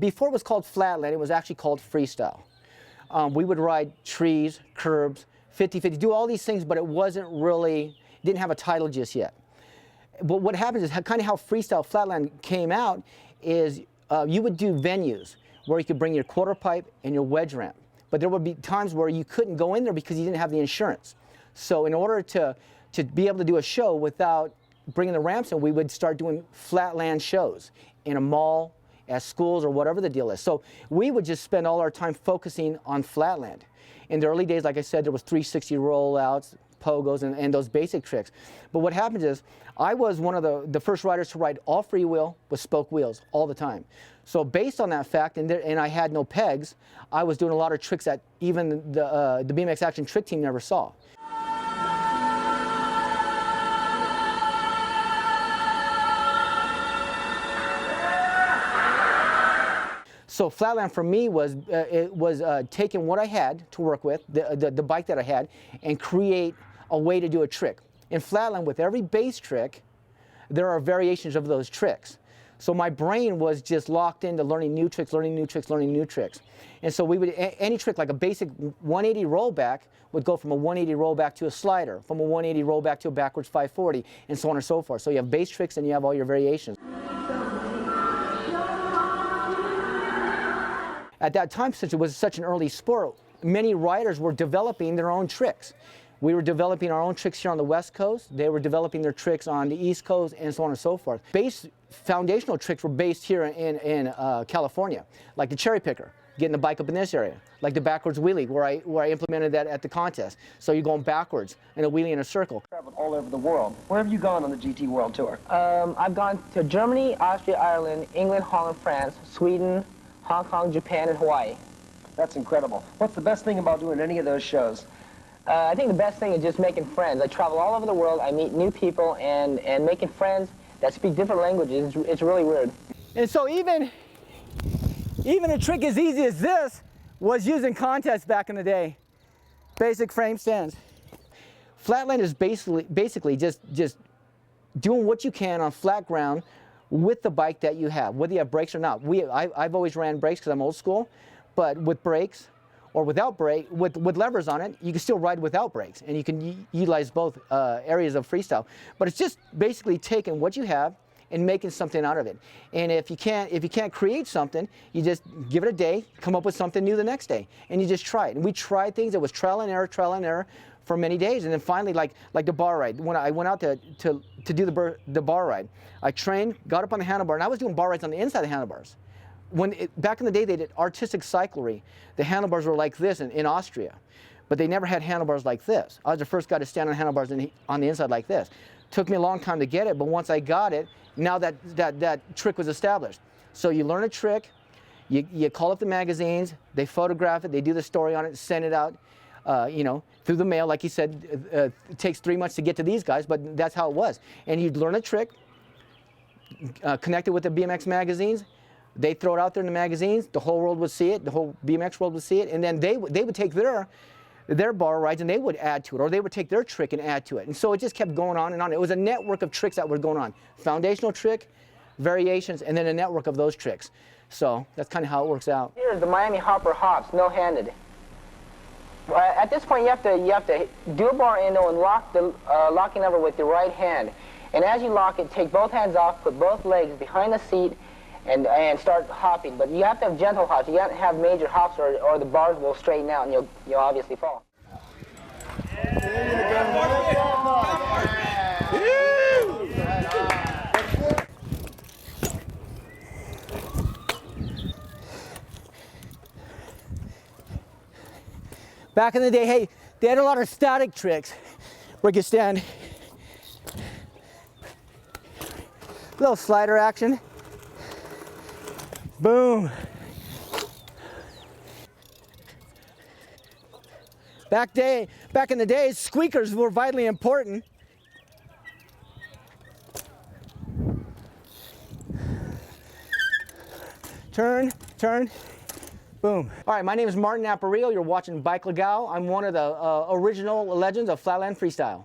before it was called Flatland, it was actually called freestyle. We would ride trees, curbs, 50-50, do all these things, but it wasn't really, didn't have a title just yet. But what happens is kind of how freestyle Flatland came out is you would do venues where you could bring your quarter pipe and your wedge ramp. But there would be times where you couldn't go in there because you didn't have the insurance. So in order to be able to do a show without bringing the ramps in, we would start doing Flatland shows in a mall, at schools, or whatever the deal is. So we would just spend all our time focusing on Flatland. In the early days, like I said, there was 360 rollouts, pogos, and those basic tricks. But what happens is, I was one of the first riders to ride all freewheel with spoke wheels all the time. So based on that fact, and I had no pegs, I was doing a lot of tricks that even the BMX Action Trick Team never saw. So Flatland for me was taking what I had to work with, the bike that I had, and create a way to do a trick. In Flatland, with every base trick, there are variations of those tricks. So my brain was just locked into learning new tricks, learning new tricks, learning new tricks. And so we would, any trick, like a basic 180 rollback would go from a 180 rollback to a slider, from a 180 rollback to a backwards 540, and so on and so forth. So you have base tricks and you have all your variations. At that time, since it was such an early sport, many riders were developing their own tricks. We were developing our own tricks here on the West Coast. They were developing their tricks on the East Coast, and so on and so forth. Base foundational tricks were based here in California, like the cherry picker, getting the bike up in this area, like the backwards wheelie, where I implemented that at the contest. So you're going backwards in a wheelie in a circle. Traveled all over the world. Where have you gone on the GT World Tour? I've gone to Germany, Austria, Ireland, England, Holland, France, Sweden, Hong Kong, Japan, and Hawaii. That's incredible. What's the best thing about doing any of those shows? I think the best thing is just making friends. I travel all over the world, I meet new people, and making friends that speak different languages, it's really weird. And so even a trick as easy as this was used in contests back in the day. Basic frame stands. Flatland is basically just doing what you can on flat ground with the bike that you have, whether you have brakes or not. I've always ran brakes because I'm old school, but with brakes or without brake, with levers on it, you can still ride without brakes, and you can utilize both areas of freestyle. But it's just basically taking what you have and making something out of it. And if you can't create something, you just give it a day, come up with something new the next day, and you just try it. And we tried things. It was trial and error for many days, and then finally, like the bar ride. When I went out to do the bar ride, I trained, got up on the handlebar, and I was doing bar rides on the inside of the handlebars. Back in the day, they did artistic cyclery. The handlebars were like this in Austria, but they never had handlebars like this. I was the first guy to stand on handlebars on the inside like this. Took me a long time to get it, but once I got it, now that trick was established. So you learn a trick, you call up the magazines, they photograph it, they do the story on it, send it out, through the mail. Like you said, it takes 3 months to get to these guys, but that's how it was. And you'd learn a trick, connect it with the BMX magazines. They throw it out there in the magazines. The whole world would see it. The whole BMX world would see it, and then they would take their bar rides and they would add to it, or they would take their trick and add to it. And so it just kept going on and on. It was a network of tricks that were going on. Foundational trick, variations, and then a network of those tricks. So that's kind of how it works out. Here's the Miami Hopper hops, no-handed. At this point, you have to do a bar endo and lock the locking lever with your right hand. And as you lock it, take both hands off, put both legs behind the seat, and start hopping. But you have to have gentle hops. You can't have major hops, or the bars will straighten out and you'll obviously fall. Back in the day, hey, they had a lot of static tricks where you could stand. Little slider action. Boom. Back in the days, squeakers were vitally important. Turn, turn, boom. All right, my name is Martin Aparijo. You're watching Bike Legal. I'm one of the original legends of Flatland Freestyle.